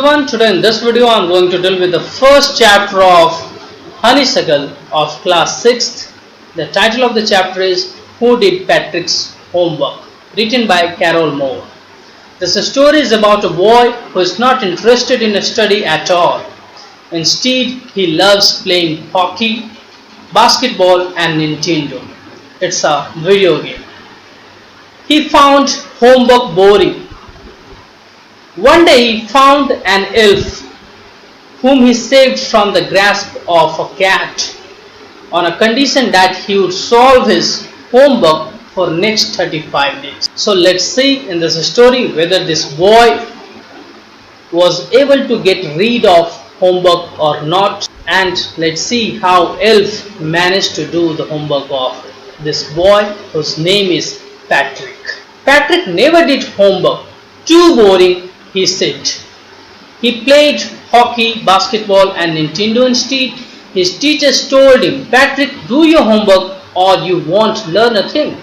everyone, today in this video I am going to deal with the first chapter of Honeysuckle of class 6th. The title of the chapter is Who Did Patrick's Homework? Written by Carol Moore. This story is about a boy who is not interested in a study at all. Instead, he loves playing hockey, basketball and Nintendo. It's a video game. He found homework boring. One day he found an elf whom he saved from the grasp of a cat on a condition that he would solve his homework for next 35 days. So let's see in this story whether this boy was able to get rid of homework or not, and let's see how elf managed to do the homework of this boy whose name is Patrick. Patrick never did homework. Too boring, he said. He played hockey, basketball and Nintendo instead. His teachers told him, Patrick, do your homework or you won't learn a thing.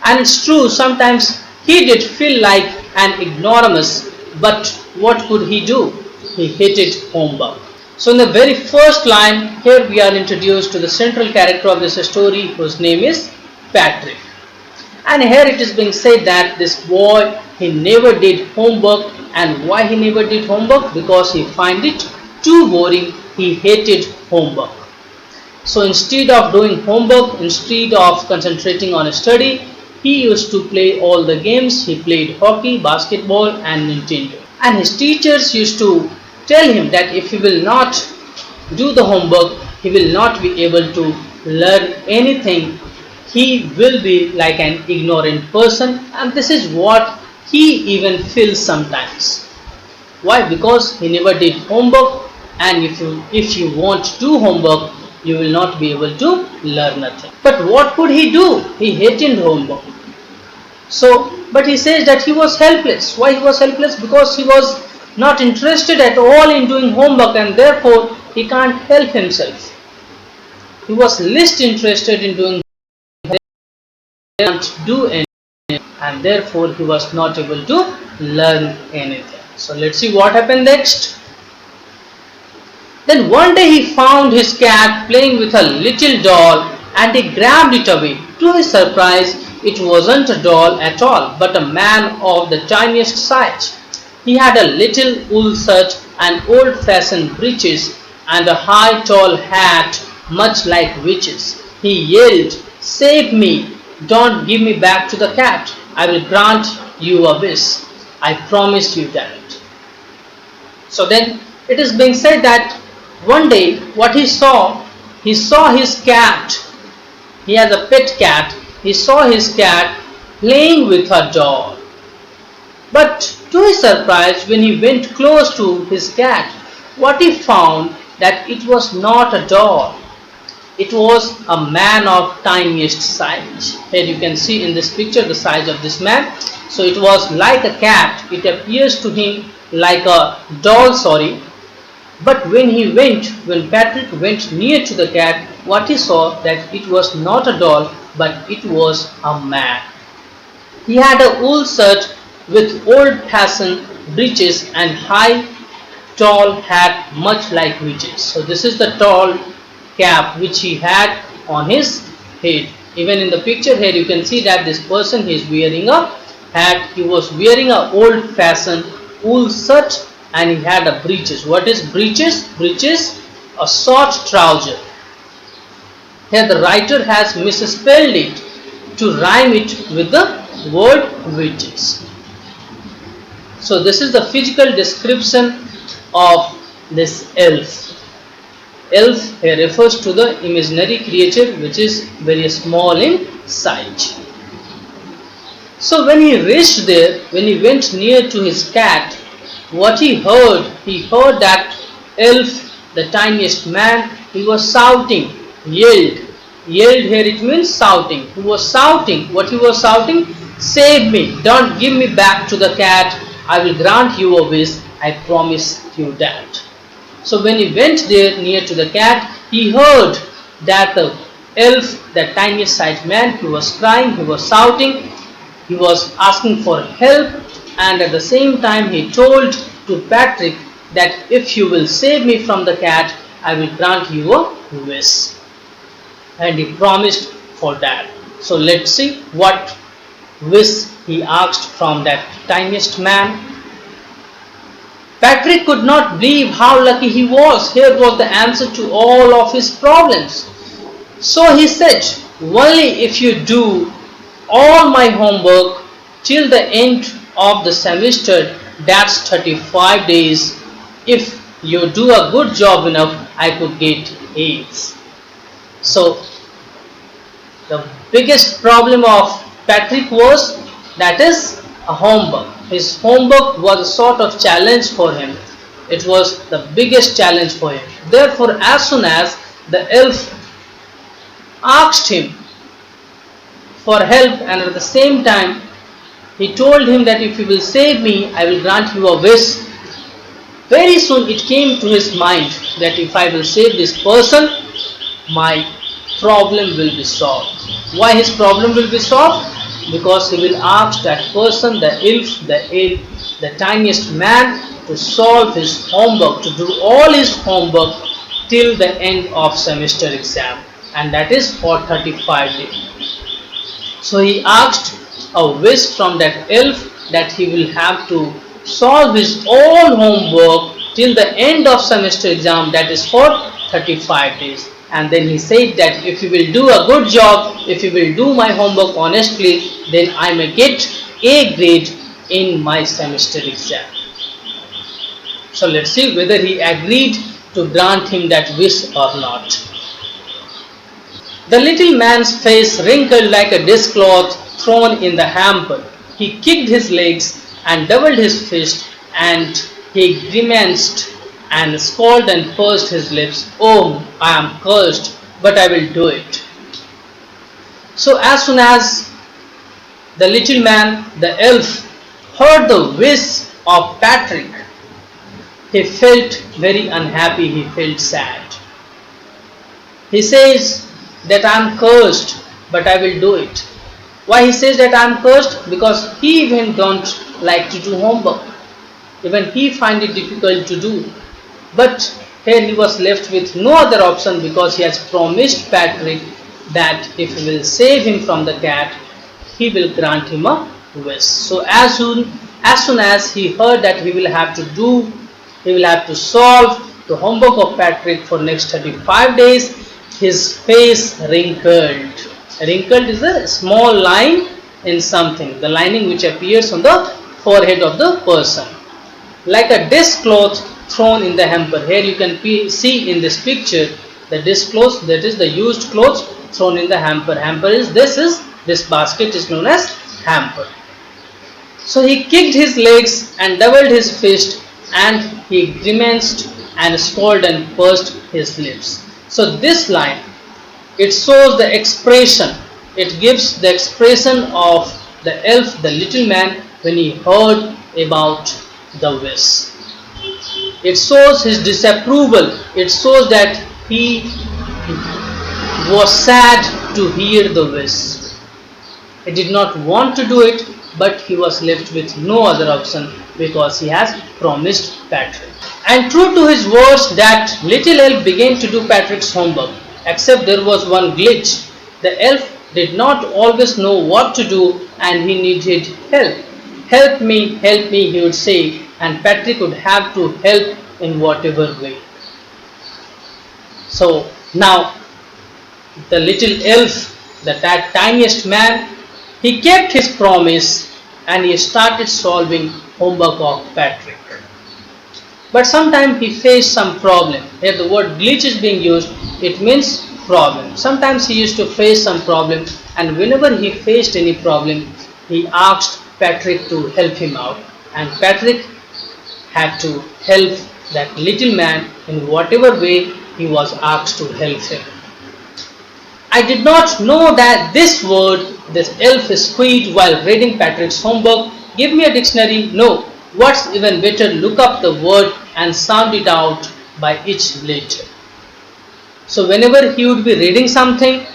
And it's true, sometimes he did feel like an ignoramus, but what could he do? He hated homework. So in the very first line, here we are introduced to the central character of this story whose name is Patrick. And here it is being said that this boy, he never did homework. And why he never did homework? Because he found it too boring. He hated homework. So instead of doing homework, instead of concentrating on a study, he used to play all the games. He played hockey, basketball and Nintendo. And his teachers used to tell him that if he will not do the homework, he will not be able to learn anything. He will be like an ignorant person, and this is what he even feels sometimes. Why? Because he never did homework, and if you won't do homework, you will not be able to learn nothing. But what could he do? He hated homework. But he says that he was helpless. Why he was helpless? Because he was not interested at all in doing homework, and therefore he can't help himself. He was least interested in doing homework, he can't do anything, and therefore he was not able to learn anything. So let's see what happened next. Then one day he found his cat playing with a little doll and he grabbed it away. To his surprise, it wasn't a doll at all, but a man of the tiniest size. He had a little wool shirt and old-fashioned breeches and a high tall hat much like witches. He yelled, "Save me! Don't give me back to the cat. I will grant you a wish. I promise you that." So then it is being said that one day what he saw his cat. He has a pet cat. He saw his cat playing with a doll. But to his surprise, when he went close to his cat, what he found that it was not a doll. It was a man of tiniest size. Here you can see in this picture the size of this man. So it was like a cat. It appears to him like a doll, But when Patrick went near to the cat, what he saw that it was not a doll, but it was a man. He had a wool shirt with old-fashioned breeches and high, tall hat much like witches. So this is the tall cap which he had on his head. Even in the picture here you can see that this person is wearing a hat. He was wearing a old-fashioned wool shirt and he had a breeches. What is breeches? Breeches, a short trouser. Here the writer has misspelled it to rhyme it with the word witches. So this is the physical description of this elf. Elf here refers to the imaginary creature which is very small in size. So when he reached there, when he went near to his cat, what he heard that elf, the tiniest man, he was shouting, yelled here it means shouting. He was shouting. What he was shouting? Save me, don't give me back to the cat. I will grant you a wish. I promise you that. So when he went there near to the cat, he heard that the elf, the tiniest sized man, he was crying, he was shouting, he was asking for help, and at the same time he told to Patrick that if you will save me from the cat, I will grant you a wish. And he promised for that. So let's see what wish he asked from that tiniest man. Patrick could not believe how lucky he was. Here was the answer to all of his problems. So he said, only if you do all my homework till the end of the semester, that's 35 days. If you do a good job enough, I could get A's. So the biggest problem of Patrick was that is a homework. His homework was a sort of challenge for him. It was the biggest challenge for him. Therefore, as soon as the elf asked him for help, and at the same time he told him that if you will save me, I will grant you a wish, very soon it came to his mind that if I will save this person, my problem will be solved. Why his problem will be solved? Because he will ask that person, the elf, the tiniest man, to solve his homework, to do all his homework till the end of semester exam, and that is for 35 days. So he asked a wish from that elf that he will have to solve his own homework till the end of semester exam, that is for 35 days. And then he said that if you will do a good job, if you will do my homework honestly, then I may get A grade in my semester exam. So let's see whether he agreed to grant him that wish or not. The little man's face wrinkled like a dishcloth thrown in the hamper. He kicked his legs and doubled his fist, and he grimaced and scowled and pursed his lips. Oh, I am cursed, but I will do it. So as soon as the little man, the elf, heard the wish of Patrick, he felt very unhappy, he felt sad. He says that I am cursed, but I will do it. Why he says that I am cursed? Because he even don't like to do homework. Even he find it difficult to do. But here he was left with no other option, because he has promised Patrick that if he will save him from the cat, he will grant him a wish. So as soon as he heard that he will have to solve the homework of Patrick for next 35 days, his face wrinkled. Wrinkled is a small line in something, the lining which appears on the forehead of the person, like a dishcloth thrown in the hamper. Here you can see in this picture the dishcloth, that is the used clothes thrown in the hamper. This basket is known as hamper. So he kicked his legs and doubled his fist, and he grimaced and scowled and pursed his lips. So this line, it shows the expression, it gives the expression of the elf, the little man, when he heard about the wish. It shows his disapproval, it shows that he was sad to hear the wish. He did not want to do it, but he was left with no other option, because he has promised Patrick. And true to his words, that little elf began to do Patrick's homework, except there was one glitch. The elf did not always know what to do, and he needed help. Help me, he would say, and Patrick would have to help in whatever way. So now the little elf, that tiniest man, he kept his promise, and he started solving homework of Patrick. But sometimes he faced some problem. Here the word glitch is being used, it means problem. Sometimes he used to face some problem, and whenever he faced any problem, he asked Patrick to help him out, and Patrick had to help that little man in whatever way he was asked to help him. I did not know that this word, this elf, squeaked while reading Patrick's homework. Give me a dictionary. No. What's even better, look up the word and sound it out by each letter. So whenever he would be reading something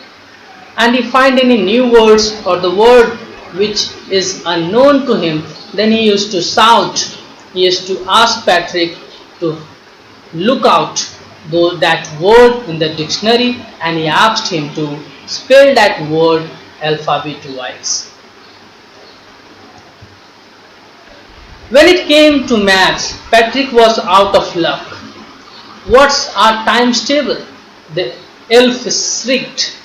and he find any new words or the word which is unknown to him, then he used to shout. He used to ask Patrick to look out that word in the dictionary, and he asked him to spell that word alphabet wise. When it came to maths, Patrick was out of luck. What's our times table? The elf shrieked.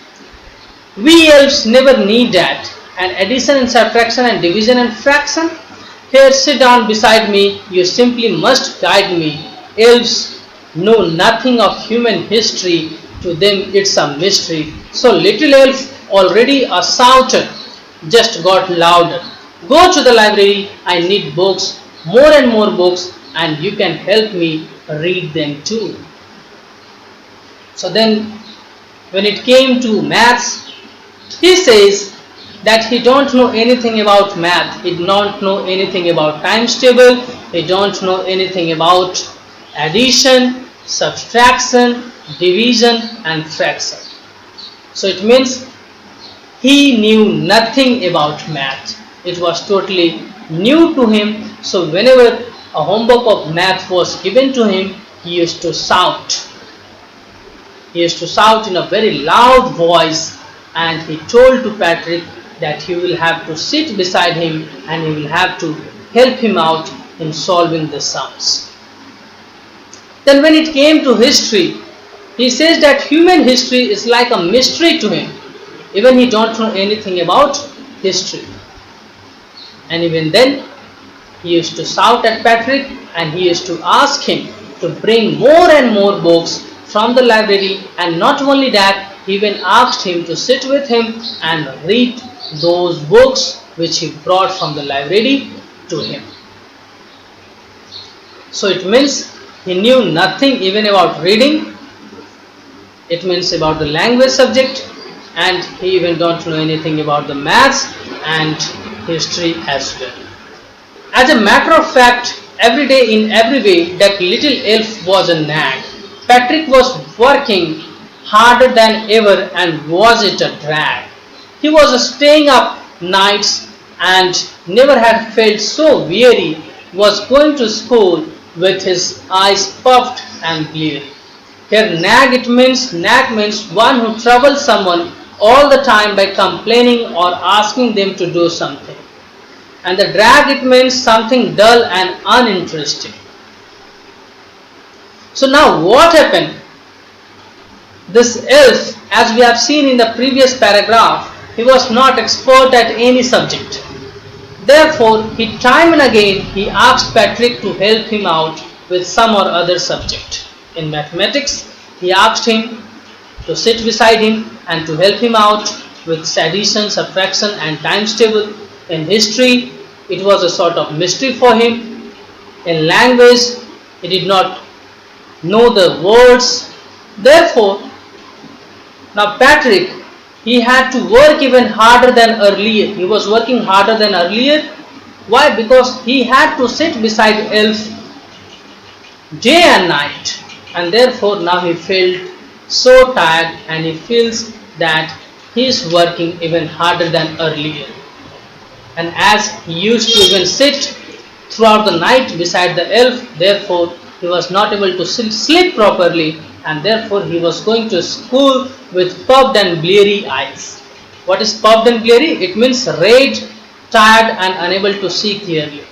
We elves never need that. And addition and subtraction and division and fraction? Here, sit down beside me. You simply must guide me. Elves know nothing of human history. To them, it's a mystery. So, little elf, already a shouter, just got louder. Go to the library. I need books, more and more books, and you can help me read them too. So then, when it came to maths, he says that he don't know anything about math. He don't know anything about times table. He don't know anything about addition, subtraction, division, and fraction. So it means he knew nothing about math. It was totally new to him. So whenever a homework of math was given to him, he used to shout. He used to shout in a very loud voice, and he told to Patrick that he will have to sit beside him and he will have to help him out in solving the sums. Then when it came to history, he says that human history is like a mystery to him. Even he don't know anything about history. And even then, he used to shout at Patrick, and he used to ask him to bring more and more books from the library, and not only that, he even asked him to sit with him and read those books which he brought from the library to him. So it means he knew nothing even about reading. It means about the language subject, and he even don't know anything about the maths and history as well. As a matter of fact, every day in every way, that little elf was a nag. Patrick was working harder than ever, and was it a drag. He was staying up nights and never had felt so weary, was going to school with his eyes puffed and bleary. Here nag means one who troubles someone all the time by complaining or asking them to do something. And the drag, it means something dull and uninteresting. So now what happened? This elf, as we have seen in the previous paragraph, he was not expert at any subject. Therefore, time and again he asked Patrick to help him out with some or other subject. In mathematics, he asked him to sit beside him and to help him out with addition, subtraction, and times table. In history, it was a sort of mystery for him. In language, he did not know the words. Therefore, now Patrick, he had to work even harder than earlier. He was working harder than earlier. Why? Because he had to sit beside elf day and night, and therefore now he felt so tired, and he feels that he is working even harder than earlier. And as he used to even sit throughout the night beside the elf, therefore he was not able to sleep properly, and therefore he was going to school with puffed and bleary eyes. What is puffed and bleary? It means red, tired, and unable to see clearly.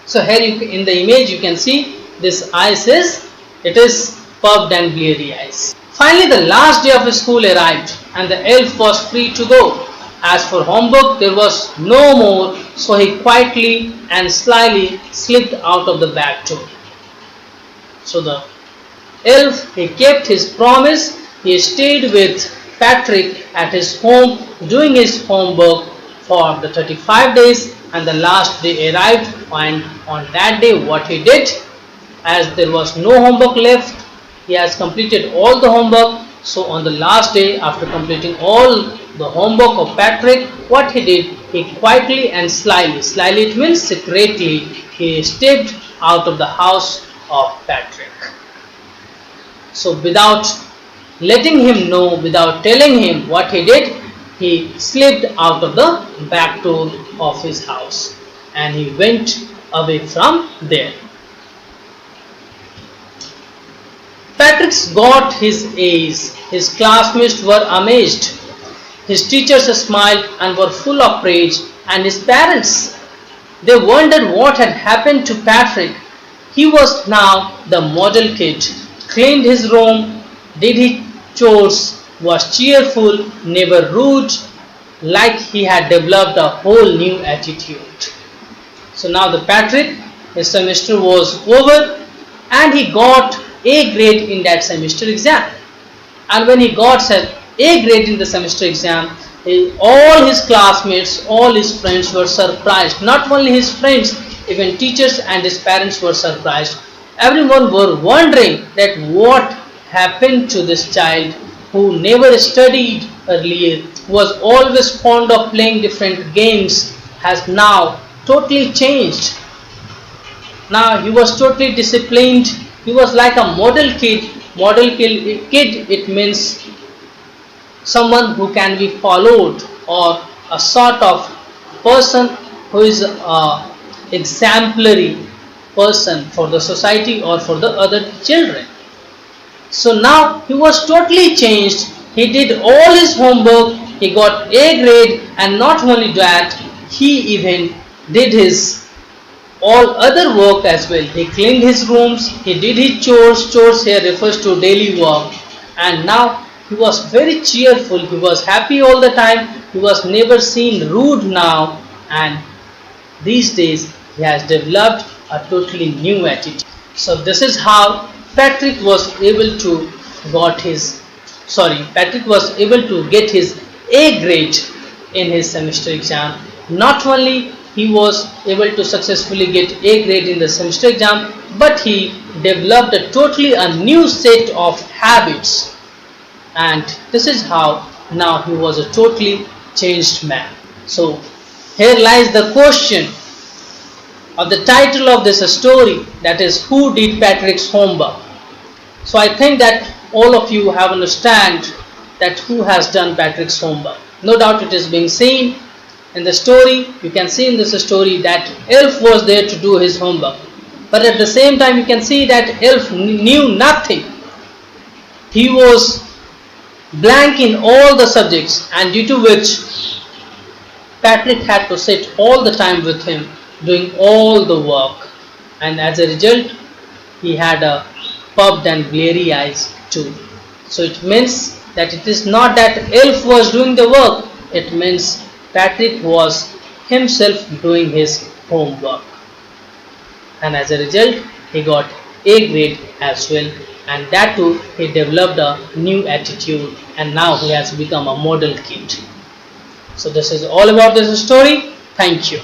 So here in the image you can see this eyes is puffed and bleary eyes. Finally, the last day of school arrived, and the elf was free to go. As for homework, there was no more, so he quietly and slyly slipped out of the back door. So the elf, he kept his promise. He stayed with Patrick at his home doing his homework for the 35 days, and the last day arrived, and on that day what he did, as there was no homework left, he has completed all the homework. So on the last day, after completing all the homework of Patrick, what he did, he quietly and slyly it means secretly, he stepped out of the house of Patrick. So without letting him know, without telling him what he did, he slipped out of the back door of his house, and he went away from there. Patrick got his A's. His classmates were amazed. His teachers smiled and were full of praise, and his parents, they wondered what had happened to Patrick. He was now the model kid, cleaned his room, did his chores, was cheerful, never rude, like he had developed a whole new attitude. So now the Patrick, his semester was over and he got A grade in that semester exam. And when he got an A grade in the semester exam, all his classmates, all his friends were surprised. Not only his friends, even teachers and his parents were surprised. Everyone were wondering that what happened to this child who never studied earlier, was always fond of playing different games, has now totally changed. Now he was totally disciplined. He was like a model kid. Model kid, it means someone who can be followed, or a sort of person who is a exemplary person for the society or for the other children. So now he was totally changed. He did all his homework, he got A grade, and not only that, he even did his all other work as well. He cleaned his rooms, he did his chores. Chores here refers to daily work. And now he was very cheerful, he was happy all the time, he was never seen rude now, and these days he has developed a totally new attitude. So this is how Patrick was able to Patrick was able to get his A grade in his semester exam. Not only he was able to successfully get A grade in the semester exam, but he developed a new set of habits, and this is how now he was a totally changed man. So here lies the question of the title of this story, that is, who did Patrick's homework. So I think that all of you have understand that who has done Patrick's homework. No doubt it is being seen in the story. You can see in this story that Elf was there to do his homework, but at the same time you can see that Elf knew nothing. He was blank in all the subjects, and due to which Patrick had to sit all the time with him doing all the work, and as a result he had a puffed and bleary eyes too. So it means that it is not that Elf was doing the work, it means Patrick was himself doing his homework, and as a result he got A grade as well, and that too he developed a new attitude, and now he has become a model kid. So this is all about this story. Thank you.